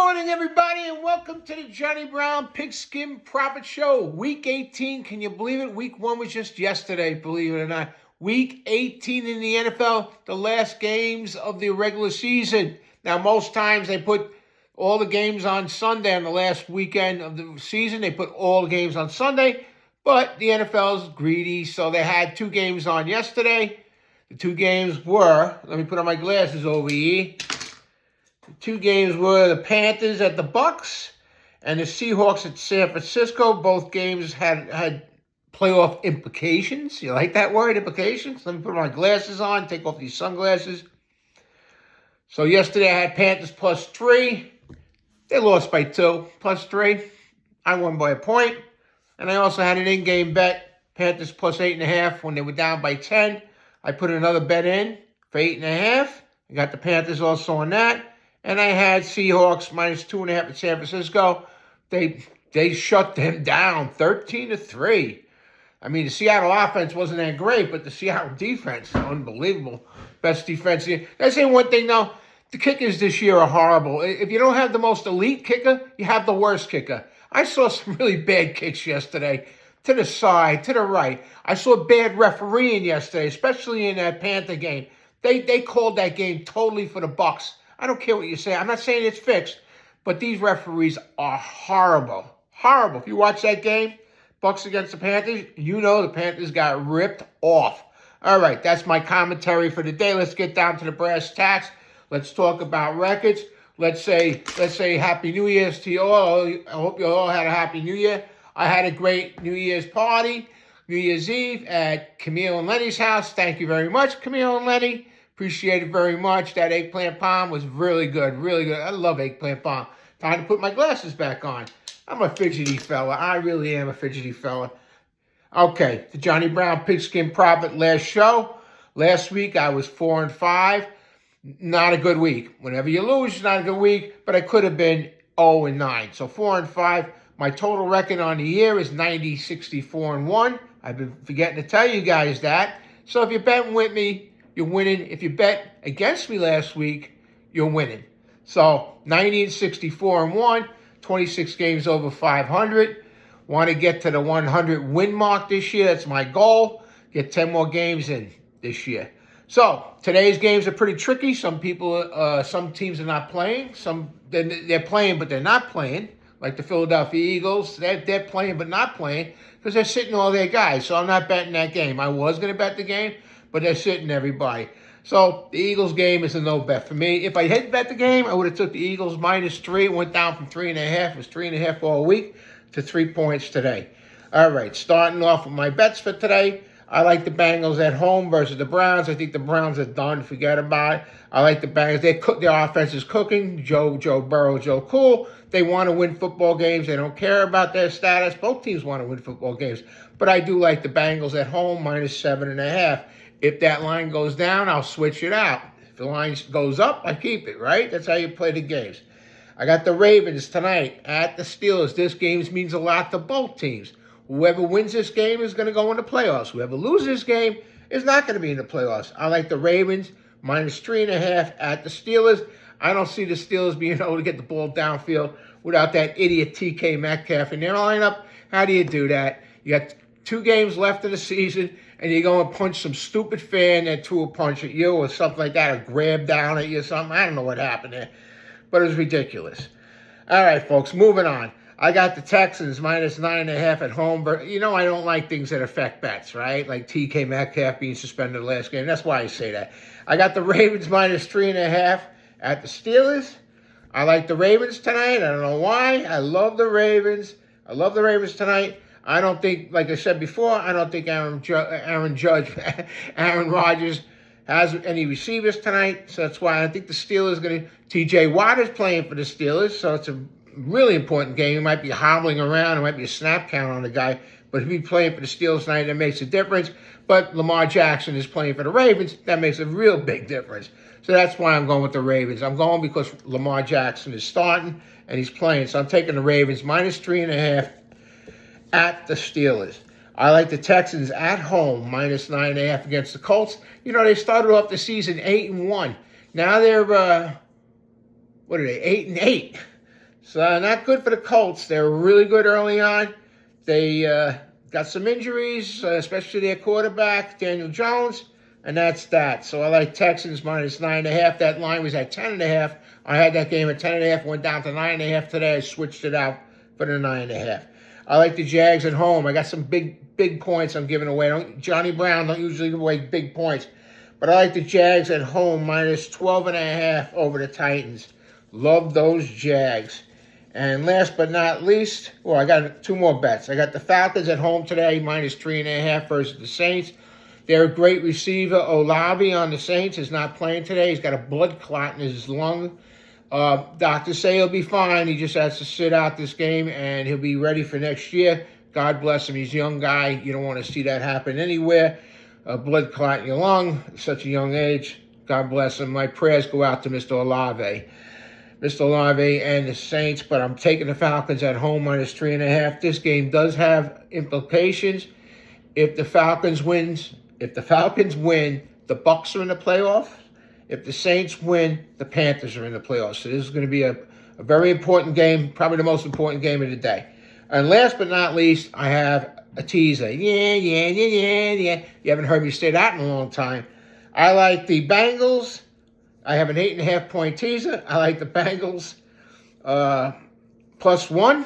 morning, everybody, and welcome to the Johnny Brown Pigskin Profit Show. Week 18, can you believe it? Week 1 was just yesterday, believe it or not. Week 18 in the NFL, the last games of the regular season. Now, most times they put all the games on Sunday on the last weekend of the season. They put all the games on Sunday, but the NFL is greedy, so they had 2 games on yesterday. The 2 games were, let me put on my glasses over here. The 2 games were the Panthers at the Bucks and the Seahawks at San Francisco. Both games had playoff implications. You like that word, implications? Let me put my glasses on, take off these sunglasses. So yesterday I had Panthers +3. They lost by 2, +3. I won by a point. And I also had an in-game bet, Panthers +8.5 when they were down by 10. I put another bet in for 8.5. I got the Panthers also on that. And I had Seahawks -2.5 at San Francisco. They shut them down 13-3. I mean, the Seattle offense wasn't that great, but the Seattle defense, unbelievable. Best defense. That's saying one thing, though. The kickers this year are horrible. If you don't have the most elite kicker, you have the worst kicker. I saw some really bad kicks yesterday. To the side, to the right. I saw bad refereeing yesterday, especially in that Panther game. They called that game totally for the Bucks. I don't care what you say. I'm not saying it's fixed, but these referees are horrible. Horrible. If you watch that game, Bucks against the Panthers, you know the Panthers got ripped off. All right, that's my commentary for the day. Let's get down to the brass tacks. Let's talk about records. Let's say Happy New Year's to you all. I hope you all had a Happy New Year. I had a great New Year's party, New Year's Eve at Camille and Lenny's house. Thank you very much, Camille and Lenny. Appreciate it very much. That eggplant palm was really good, really good. I love eggplant palm. Time to put my glasses back on. I'm a fidgety fella. I really am a fidgety fella. Okay, the Johnny Brown Pigskin Profit last show. Last week I was 4-5. Not a good week. Whenever you lose, it's not a good week, but I could have been 0-9. So 4-5. My total record on the year is 90-64-1. I've been forgetting to tell you guys that. So if you're betting with me, you're winning. If you bet against me last week, you're winning. So 90-64-1, 26 games over 500. Want to get to the 100 win mark this year. That's my goal. Get 10 more games in this year. So today's games are pretty tricky. Some teams are not playing. Some they're playing, but they're not playing. Like the Philadelphia Eagles, they're playing but not playing because they're sitting all their guys. So I'm not betting that game. I was going to bet the game, but they're sitting everybody. So the Eagles game is a no bet for me. If I had bet the game, I would have took the Eagles -3. It went down from 3.5. It was 3.5 all week to 3 points today. All right, starting off with my bets for today. I like the Bengals at home versus the Browns. I think the Browns are done. Forget about it. I like the Bengals. Their offense is cooking. Joe Burrow, Joe Cool. They want to win football games. They don't care about their status. Both teams want to win football games. But I do like the Bengals at home, -7.5. If that line goes down, I'll switch it out. If the line goes up, I keep it, right? That's how you play the games. I got the Ravens tonight at the Steelers. This game means a lot to both teams. Whoever wins this game is going to go in the playoffs. Whoever loses this game is not going to be in the playoffs. I like the Ravens -3.5 at the Steelers. I don't see the Steelers being able to get the ball downfield without that idiot TK Metcalf in their lineup. How do you do that? You got 2 games left in the season, and you go and punch some stupid fan that threw a punch at you or something like that, or grab down at you or something. I don't know what happened there, but it was ridiculous. All right, folks, moving on. I got the Texans -9.5 at home. But you know I don't like things that affect bets, right? Like TK Metcalf being suspended the last game. That's why I say that. I got the Ravens -3.5 at the Steelers. I like the Ravens tonight. I don't know why. I love the Ravens. I love the Ravens tonight. I don't think, like I said before, I don't think Aaron Rodgers has any receivers tonight. So that's why I think the Steelers are going to. T.J. Watt is playing for the Steelers, so it's a really important game. He might be hobbling around. There might be a snap count on the guy. But if he's playing for the Steelers tonight, that makes a difference. But Lamar Jackson is playing for the Ravens. That makes a real big difference. So that's why I'm going with the Ravens. I'm going because Lamar Jackson is starting and he's playing. So I'm taking the Ravens -3.5 at the Steelers. I like the Texans at home -9.5 against the Colts. You know, they started off the season 8-1. Now they're, 8-8. So not good for the Colts. They were really good early on. They got some injuries, especially their quarterback, Daniel Jones, and that's that. So I like Texans minus 9.5. That line was at 10.5. I had that game at 10.5, went down to 9.5 today. I switched it out for the 9.5. I like the Jags at home. I got some big points I'm giving away. Johnny Brown don't usually give away big points. But I like the Jags at home minus 12.5 over the Titans. Love those Jags. And last but not least, I got two more bets. I got the Falcons at home today, minus 3.5 versus the Saints. Their great receiver, Olave, on the Saints, is not playing today. He's got a blood clot in his lung. Doctors say he'll be fine. He just has to sit out this game, and he'll be ready for next year. God bless him. He's a young guy. You don't want to see that happen anywhere. A blood clot in your lung at such a young age. God bless him. My prayers go out to Mr. Olave. Mr. Olave and the Saints, but I'm taking the Falcons at home minus 3.5. This game does have implications. If the Falcons win, the Bucks are in the playoffs. If the Saints win, the Panthers are in the playoffs. So this is going to be a very important game, probably the most important game of the day. And last but not least, I have a teaser. Yeah. You haven't heard me say that in a long time. I like the Bengals. I have an 8.5 point teaser. I like the Bengals +1.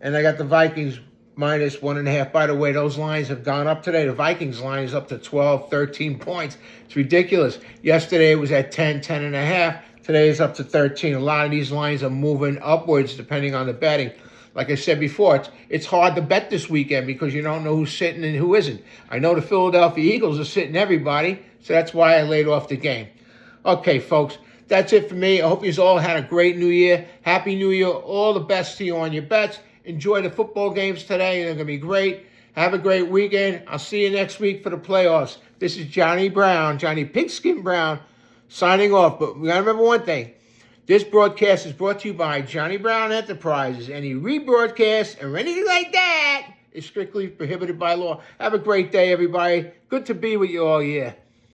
And I got the Vikings minus 1.5. By the way, those lines have gone up today. The Vikings line is up to 12, 13 points. It's ridiculous. Yesterday it was at 10, 10.5. Today it's up to 13. A lot of these lines are moving upwards depending on the betting. Like I said before, it's hard to bet this weekend because you don't know who's sitting and who isn't. I know the Philadelphia Eagles are sitting everybody, so that's why I laid off the game. Okay, folks, that's it for me. I hope you all had a great New Year. Happy New Year. All the best to you on your bets. Enjoy the football games today. They're going to be great. Have a great weekend. I'll see you next week for the playoffs. This is Johnny Brown, Johnny Pigskin Brown, signing off. But we got to remember one thing. This broadcast is brought to you by Johnny Brown Enterprises. Any rebroadcast or anything like that is strictly prohibited by law. Have a great day, everybody. Good to be with you all year.